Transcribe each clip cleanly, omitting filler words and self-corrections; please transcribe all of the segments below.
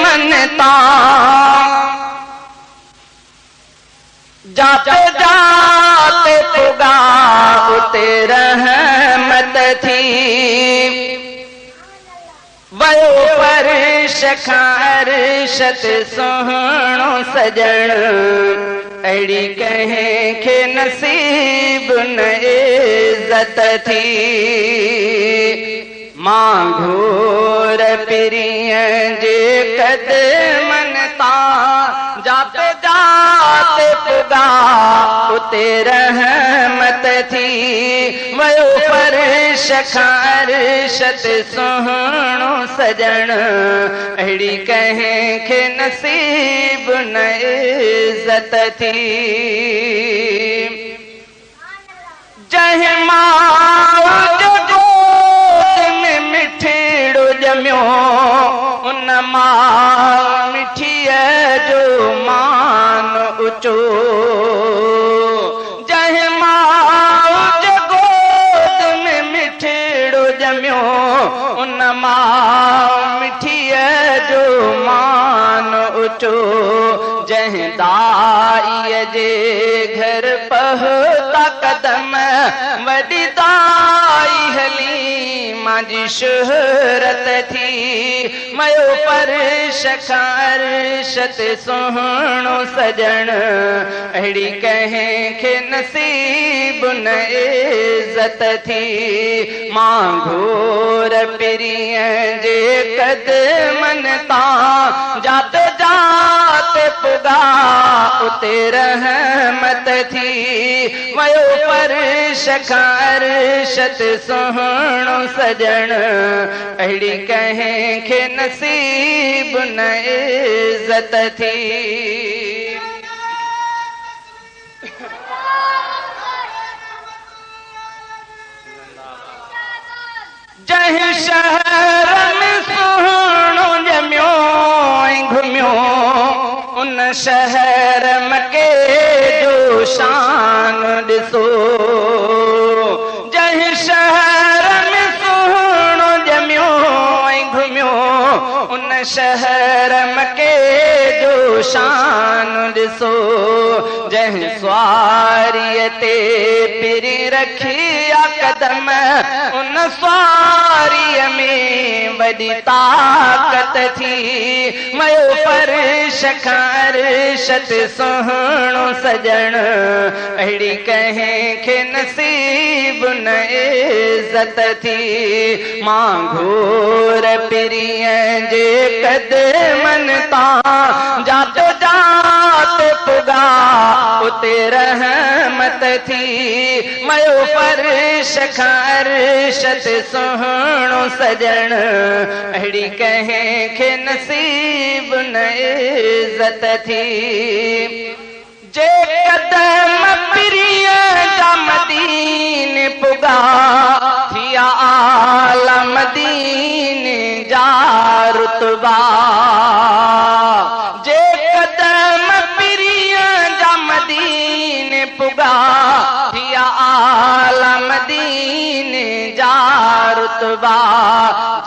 मनता जाते जाते पुगा उते रहमत थी वयो फर्श खारशत सोहणो सजण अड़ी कहीं के नसीब न इज्जत थी मां घोर पिरिय जे कदमनता जाते जाते पुगा उते रहमत थी वयो फर्श खारशत सोहणो सजण अड़ी कहीं के नसीब न इज्जत थी जह मां मिठड़ो जमियो उन मां मिठीअ जो मान ऊंचो जंहिं मां गोद में मिठड़ो जमियो उन मां मिठीअ जो मान ऊंचो जंहिं दाईअ जे घर पहुता कदम वॾी दाई हली मांजी शोहरत थी मयो फर्श खारशत सोहणो सजण अड़ी कहीं के नसीब न इज्जत थी मां घोर पिरिय जे कदमनता जाते जाते पुगा उते रहमत थी वयो फर्श खारशत सोहणो सजण अड़ी कहीं के नसीब न इज्जत थी जंहिं शहर में सोहणो जमियो घुमियो उन शहर मके जो शान ॾिसो जंहिं शहर में सोहणो जमियो घुमियो उन शहर मके जो शान ॾिसो जंहिं स्वारीअ ते पिरी रखी आ कदम उन स्वारीअ में वॾी ताक़त थी मयो फर्श खारशत सोहणो सजण अड़ी कहीं के नसीब न इज्जत थी मां घोर पिरिय जे कदमनता जाते जाते पुगा उते रहमत थी मयो फर्श खारशत सोहणो सजण अड़ी कहीं के नसीब न इज्जत थी जे कदम पिरिय जा मदीने पुगा थिया आला मदीने जा रुतबा जे कदम पिरिय जा मदीने पुगा थिया आला मदीने जा रुतबा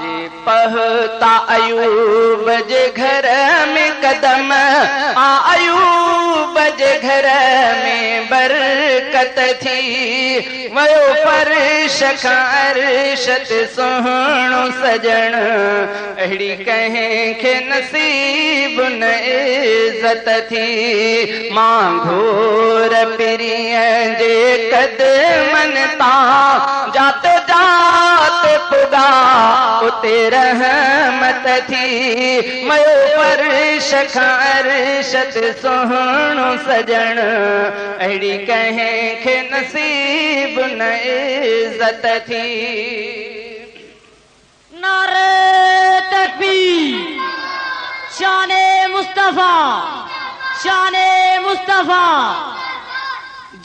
जे पहुता अयूब जे घर में कदम अयूब जे घर में बरकत थी वयो फर्श खारशत सोहणो सजण अड़ी कहीं के नसीब न इज्जत थी मां घोर पिरिय जे कदमनता जाते जाते पुगा उते रहमत थी मयो फर्श खारशत सोहणो सजण अड़ी कहीं के नसीब न इज्जत थी नारे तकबीर शाने मुस्तफा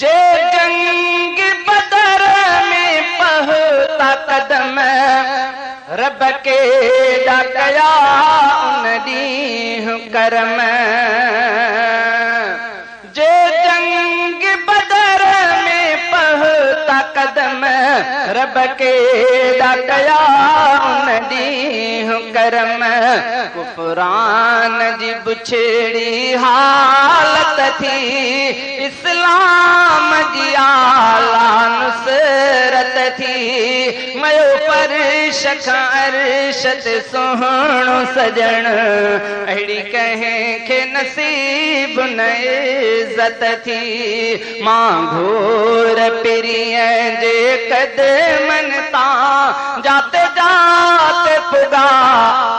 जे जंग बदर में पहुता कदम रब के डाकया उन ॾींह करम जे जंग बदर में पहुता कदम रब के डाकया उन ॾींह करम कुफरान जी बुछड़ी हालत थी इस्लाम जी आला नुसरत थी मयो परश खां अरशत सोहणो सजण अहिड़ी कंहिंखे नसीब न इज़त थी मां घोर पिरीअ जे कदमन तां जाते जाते पुगा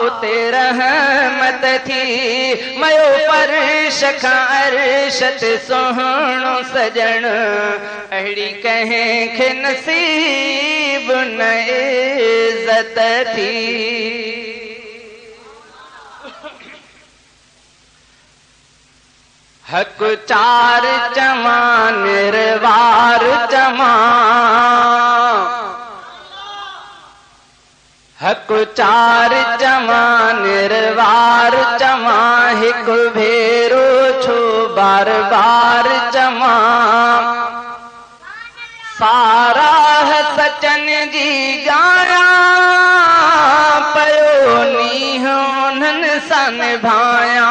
उते रहमत थी मयो परश खां अरशत सोहणो सजण अहिड़ी कंहिंखे नसीब न इज़त थी। हक चार चवां निर्वार चवां हक चार चवां निर्वार चवां हिकु भेरो छो बार बार चवां सारा सचन जी गाया पयो नींहं उन्हनि सां निभाया